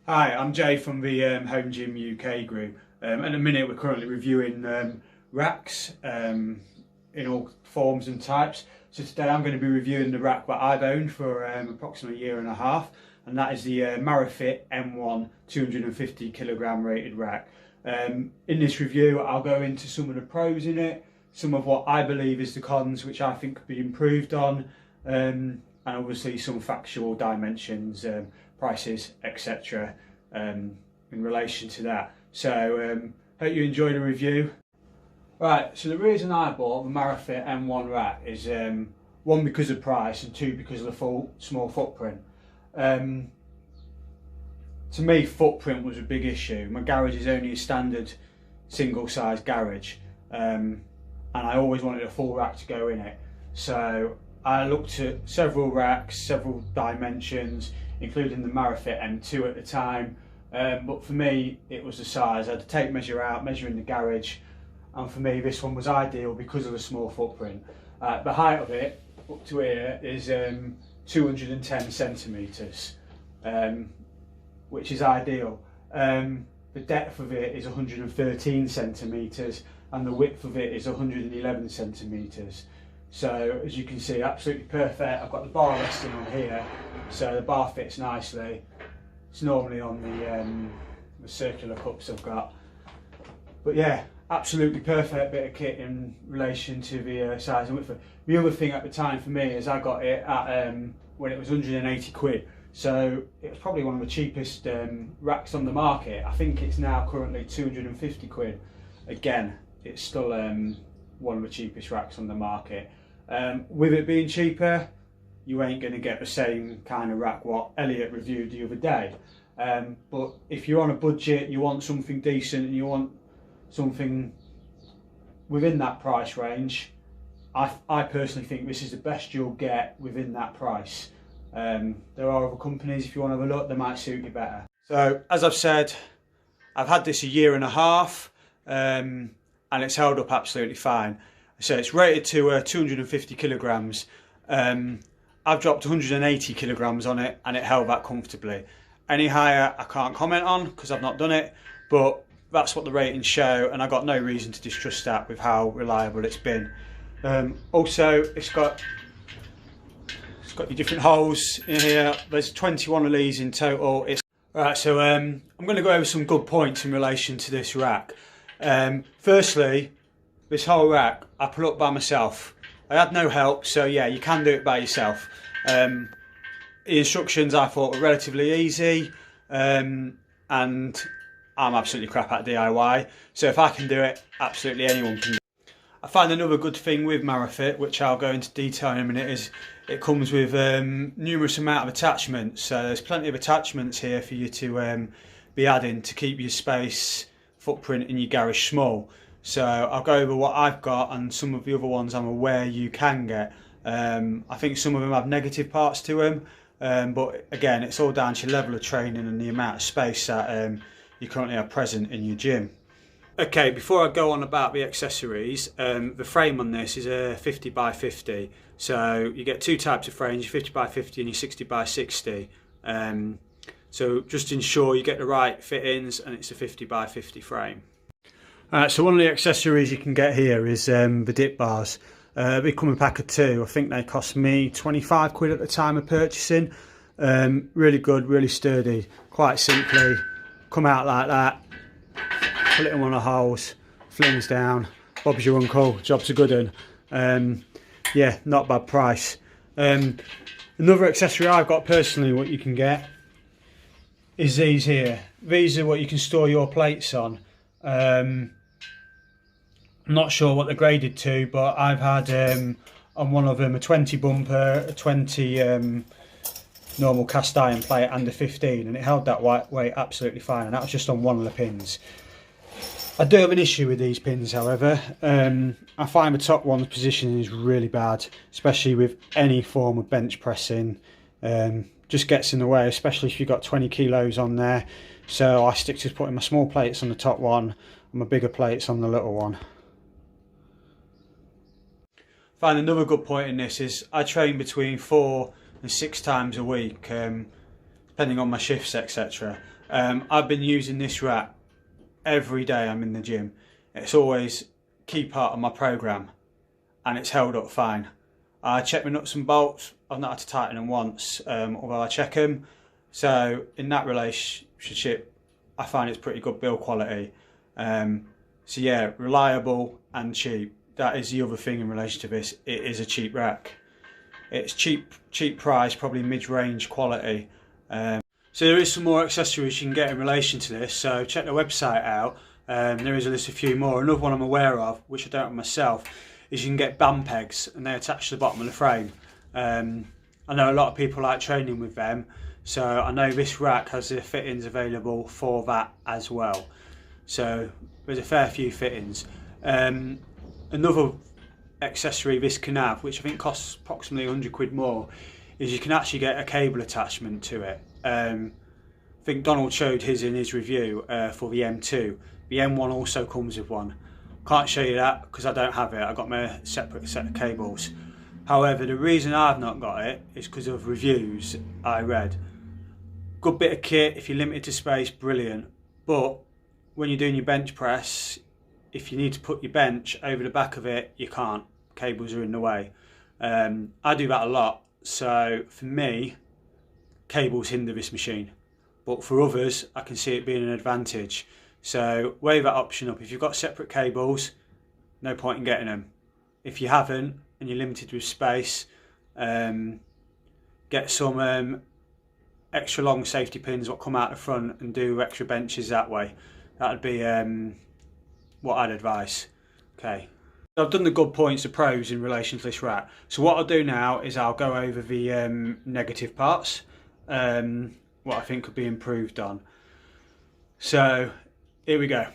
Hi, I'm Jay from the Home Gym UK group. At the minute we're currently reviewing racks in all forms and types. So today I'm going to be reviewing the rack that I've owned for approximately a year and a half, and that is the Mirafit M1 250 kilogram rated rack. In this review I'll go into some of the pros in it, some of what I believe is the cons which I think could be improved on, and obviously some factual dimensions, prices, etc. In relation to that. So hope you enjoy the review. Right, so the reason I bought the Mirafit M1 rack is one, because of price, and two, because of the small footprint. To me, footprint was a big issue. My garage is only a standard single size garage, and I always wanted a full rack to go in it. So I looked at several racks, several dimensions, including the Mirafit M2 at the time, but for me it was the size. I had to take measure in the garage, and for me this one was ideal because of the small footprint. The height of it up to here is 210 centimetres, which is ideal. The depth of it is 113 centimetres and the width of it is 111 centimetres. So as you can see, absolutely perfect. I've got the bar resting on here, so the bar fits nicely. It's normally on the circular cups I've got. But yeah, absolutely perfect bit of kit in relation to the size and width. The other thing at the time for me is I got it at when it was 180 quid. So it was probably one of the cheapest racks on the market. I think it's now currently 250 quid. Again, it's still one of the cheapest racks on the market. With it being cheaper, you ain't going to get the same kind of rack what Elliot reviewed the other day. But if you're on a budget, you want something decent and you want something within that price range, I personally think this is the best you'll get within that price. There are other companies, if you want to have a look, they might suit you better. So as I've said, I've had this a year and a half, and it's held up absolutely fine. So it's rated to 250 kilograms. I've dropped 180 kilograms on it and it held that comfortably. Any higher I can't comment on because I've not done it, but that's what the ratings show, and I've got no reason to distrust that with how reliable it's been. Also, it's got your different holes in here. There's 21 of these in total. Right, so I'm going to go over some good points in relation to this rack. Firstly, this whole rack I put up by myself. I had no help, so yeah, you can do it by yourself. The instructions I thought were relatively easy, and I'm absolutely crap at DIY, so if I can do it, absolutely anyone can do it. I find another good thing with Mirafit, which I'll go into detail in a minute, is it comes with numerous amount of attachments. So there's plenty of attachments here for you to be adding to keep your space footprint in your garage small. So I'll go over what I've got and some of the other ones I'm aware you can get. I think some of them have negative parts to them, but again, it's all down to your level of training and the amount of space that you currently have present in your gym. Okay, before I go on about the accessories, the frame on this is a 50 by 50. So you get two types of frames, your 50 by 50 and your 60 by 60. So just ensure you get the right fittings, and it's a 50 by 50 frame. So one of the accessories you can get here is the dip bars. They come in a pack of two. I think they cost me 25 quid at the time of purchasing. Really good, really sturdy. Quite simply, come out like that, put it in one of the holes, flings down, Bob's your uncle, job's a good one. Yeah, not a bad price. Another accessory I've got personally, what you can get, is these here. These are what you can store your plates on. I'm not sure what they're graded to, but I've had on one of them a 20 bumper, a 20 normal cast iron plate and a 15, and it held that weight absolutely fine, and that was just on one of the pins. I do have an issue with these pins, however. I find the top one's positioning is really bad, especially with any form of bench pressing. Just gets in the way, especially if you've got 20 kilos on there. So I stick to putting my small plates on the top one and my bigger plates on the little one. Find another good point in this is I train between 4 and 6 times a week, depending on my shifts, etc. I've been using this rack every day I'm in the gym. It's always a key part of my programme and it's held up fine. I check my nuts and bolts. I've not had to tighten them once, although I check them. So in that relationship, I find it's pretty good build quality. So yeah, reliable and cheap. That is the other thing in relation to this. It is a cheap rack. It's cheap price, probably mid-range quality. So there is some more accessories you can get in relation to this. So check the website out. There is a list of a few more. Another one I'm aware of, which I don't have myself, is you can get band pegs and they attach to the bottom of the frame. I know a lot of people like training with them, so I know this rack has the fittings available for that as well. So there's a fair few fittings. Another accessory this can have, which I think costs approximately 100 quid more, is you can actually get a cable attachment to it. I think Donald showed his in his review for the M2. The M1 also comes with one. Can't show you that because I don't have it. I've got my separate set of cables. However, the reason I've not got it is because of reviews I read. Good bit of kit, if you're limited to space, brilliant. But when you're doing your bench press, if you need to put your bench over the back of it, you can't. Cables are in the way. I do that a lot. So for me, cables hinder this machine. But for others, I can see it being an advantage. So weigh that option up. If you've got separate cables, no point in getting them. If you haven't and you're limited with space, get some extra long safety pins what come out the front and do extra benches that way. That would be what I'd advise. Okay. I've done the good points, the pros in relation to this rack. So what I'll do now is I'll go over the negative parts, what I think could be improved on. So here we go.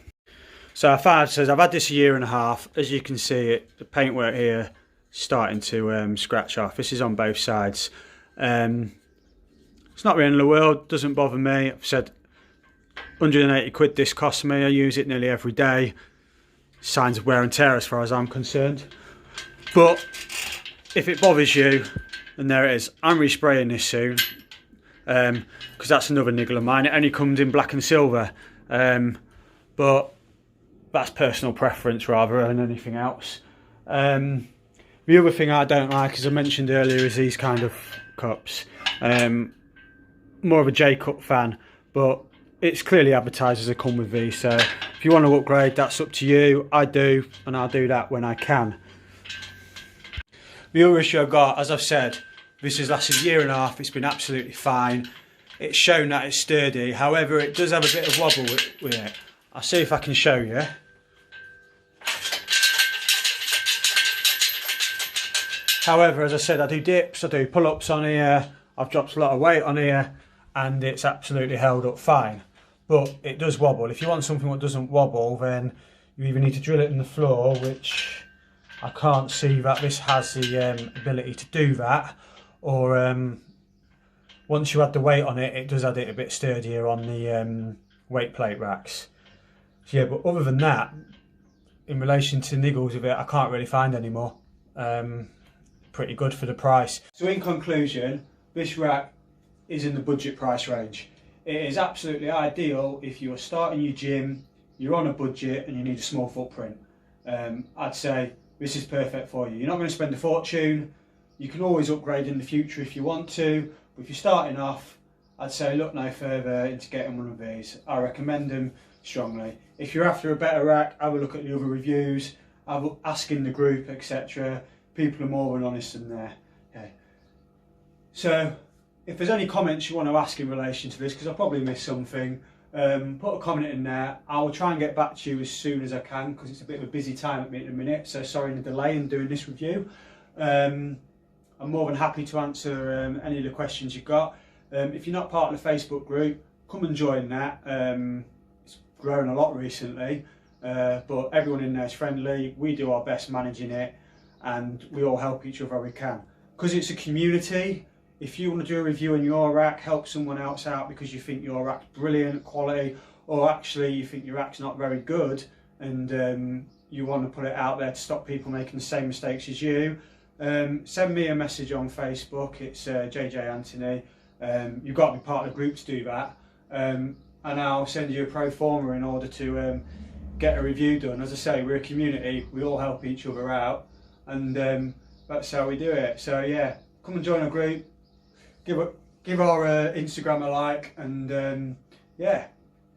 So I've had this a year and a half. As you can see, the paintwork here starting to scratch off. This is on both sides. It's not the end of the world, doesn't bother me. I've said 180 quid this cost me. I use it nearly every day. Signs of wear and tear as far as I'm concerned. But if it bothers you, then there it is. I'm respraying this soon because that's another niggle of mine. It only comes in black and silver. But that's personal preference rather than anything else. The other thing I don't like, as I mentioned earlier, is these kind of cups. More of a J-cup fan, but it's clearly advertised as a come with these. So if you want to upgrade, that's up to you. I do, and I'll do that when I can. The other issue I've got, as I've said, this has lasted a year and a half. It's been absolutely fine. It's shown that it's sturdy. However, it does have a bit of wobble with it. I'll see if I can show you. However, as I said, I do dips, I do pull-ups on here. I've dropped a lot of weight on here and it's absolutely held up fine. But it does wobble. If you want something that doesn't wobble, then you either need to drill it in the floor, which I can't see that this has the ability to do that, or once you add the weight on it, it does add it a bit sturdier on the weight plate racks. So yeah, but other than that, in relation to niggles of it, I can't really find any more. Pretty good for the price. So in conclusion, this rack is in the budget price range. It is absolutely ideal if you're starting your gym, you're on a budget and you need a small footprint. I'd say this is perfect for you. You're not going to spend a fortune. You can always upgrade in the future if you want to, but if you're starting off, I'd say look no further into getting one of these. I recommend them strongly. If you're after a better rack, have a look at the other reviews, ask in the group, etc. People are more than honest in there. Okay. So if there's any comments you want to ask in relation to this, because I probably missed something, put a comment in there. I will try and get back to you as soon as I can, because it's a bit of a busy time at me at the minute, so sorry in the delay in doing this review. I'm more than happy to answer any of the questions you've got. If you're not part of the Facebook group, come and join that. It's grown a lot recently, but everyone in there is friendly. We do our best managing it and we all help each other where we can. Because it's a community, if you want to do a review on your rack, help someone else out because you think your rack's brilliant quality, or actually you think your rack's not very good and you want to put it out there to stop people making the same mistakes as you, send me a message on Facebook. It's JJ Anthony. You've got to be part of the group to do that. and I'll send you a pro forma in order to get a review done. As I say, we're a community, we all help each other out, and that's how we do it. So yeah, come and join our group, give our Instagram a like, and yeah,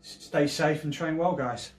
stay safe and train well, guys.